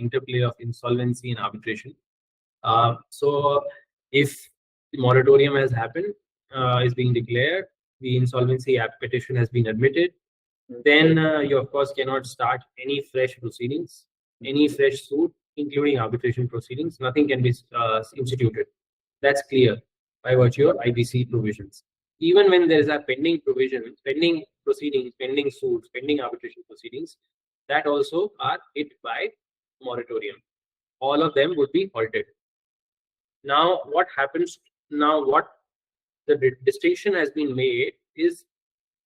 interplay of insolvency and arbitration. So if the moratorium has happened, is being declared, the insolvency petition has been admitted, then you of course cannot start any fresh proceedings, any fresh suit, including arbitration proceedings. Nothing can be instituted. That's clear by virtue of IBC provisions. Even when there is a pending provision, pending proceedings, pending suits, pending arbitration proceedings, that also are hit by moratorium. All of them would be halted. Now, what happens now? What the distinction has been made is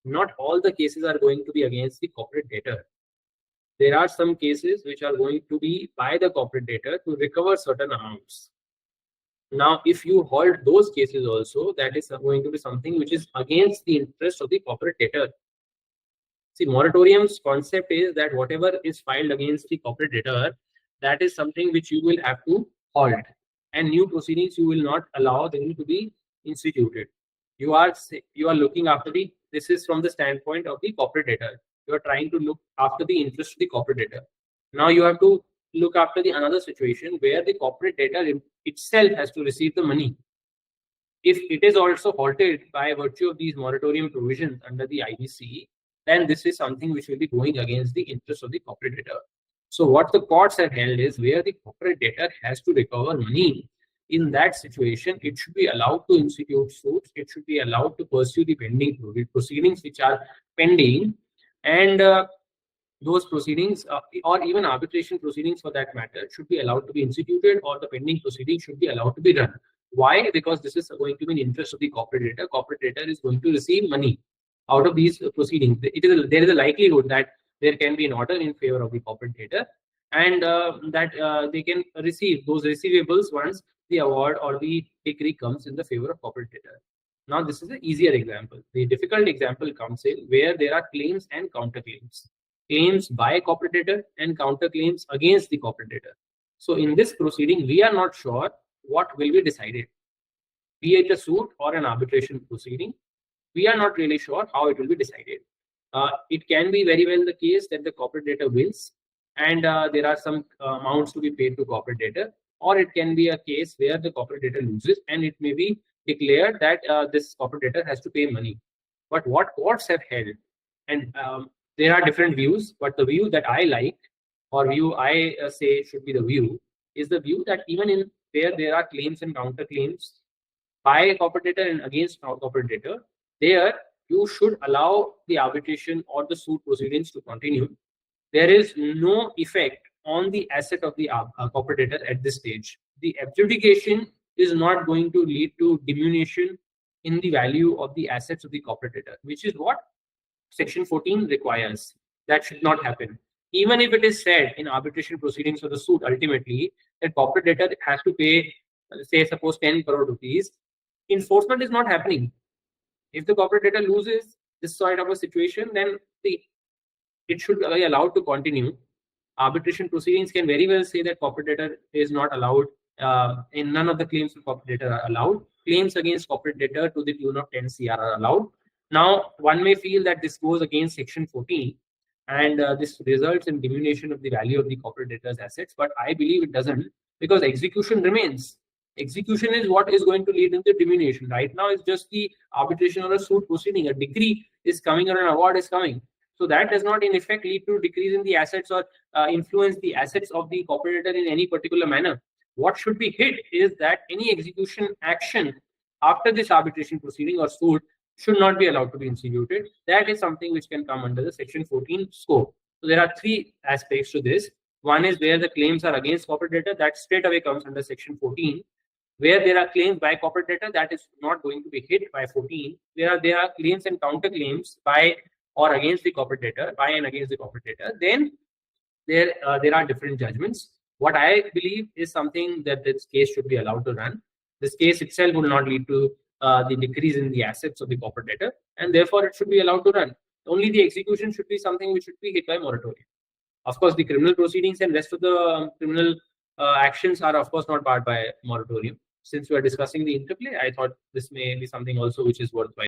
not all the cases are going to be against the corporate debtor. There are some cases which are going to be by the corporate debtor to recover certain amounts. Now, if you halt those cases also, that is going to be something which is against the interest of the corporate debtor. See, moratorium's concept is that whatever is filed against the corporate debtor, that is something which you will have to halt, and new proceedings you will not allow them to be instituted. You are looking after this is from the standpoint of the corporate debtor. You are trying to look after the interest of the corporate debtor. Now you have to look after the another situation where the corporate debtor itself has to receive the money. If it is also halted by virtue of these moratorium provisions under the IBC, then this is something which will be going against the interest of the corporate debtor. So what the courts have held is where the corporate debtor has to recover money, in that situation, it should be allowed to institute suits. It should be allowed to pursue the pending proceedings which are pending, and those proceedings or even arbitration proceedings for that matter should be allowed to be instituted, or the pending proceedings should be allowed to be run. Why? Because this is going to be in the interest of the corporate debtor. Corporate debtor is going to receive money out of these proceedings. There is a likelihood that there can be an order in favor of the corporate debtor, and that they can receive those receivables once the award or the decree comes in the favor of corporate debtor. Now, this is an easier example. The difficult example comes in where there are claims and counterclaims. Claims by corporate debtor and counterclaims against the corporate debtor. So in this proceeding, we are not sure what will be decided. Be it a suit or an arbitration proceeding, we are not really sure how it will be decided. It can be very well the case that the corporate debtor wins and there are some amounts to be paid to corporate debtor, or it can be a case where the corporate debtor loses and it may be declared that this corporate debtor has to pay money. But what courts have held, and there are different views, but the view that I like, or view I say should be the view, is the view that even in where there are claims and counterclaims by a corporate debtor and against corporate debtor, there you should allow the arbitration or the suit proceedings to continue. There is no effect on the asset of the corporate debtor at this stage. The adjudication is not going to lead to diminution in the value of the assets of the corporate debtor, which is what Section 14 requires. That should not happen. Even if it is said in arbitration proceedings for the suit ultimately that corporate debtor has to pay, say, suppose 10 crore rupees, enforcement is not happening. If the corporate debtor loses this sort of a situation, then it should be allowed to continue. Arbitration proceedings can very well say that corporate debtor is not allowed, and none of the claims for corporate debtor are allowed. Claims against corporate debtor to the tune of 10 CR are allowed. Now, one may feel that this goes against Section 14 and this results in diminution of the value of the corporate debtor's assets, but I believe it doesn't, because execution remains. Execution is what is going to lead into diminution. Right now, it's just the arbitration or a suit proceeding. A decree is coming or an award is coming. So that does not in effect lead to decrease in the assets or influence the assets of the corporate debtor in any particular manner. What should be hit is that any execution action after this arbitration proceeding or suit should not be allowed to be instituted. That is something which can come under the Section 14 scope. So there are three aspects to this. One is where the claims are against corporate debtor, that straight away comes under Section 14. Where there are claims by corporate debtor, that is not going to be hit by 14. There are claims and counterclaims by or against the corporate debtor, by and against the corporate debtor, then there are different judgments. What I believe is something that this case should be allowed to run. This case itself will not lead to the decrease in the assets of the corporate debtor, and therefore it should be allowed to run. Only the execution should be something which should be hit by moratorium. Of course, the criminal proceedings and rest of the criminal actions are of course not barred by moratorium. Since we are discussing the interplay, I thought this may be something also which is worthwhile.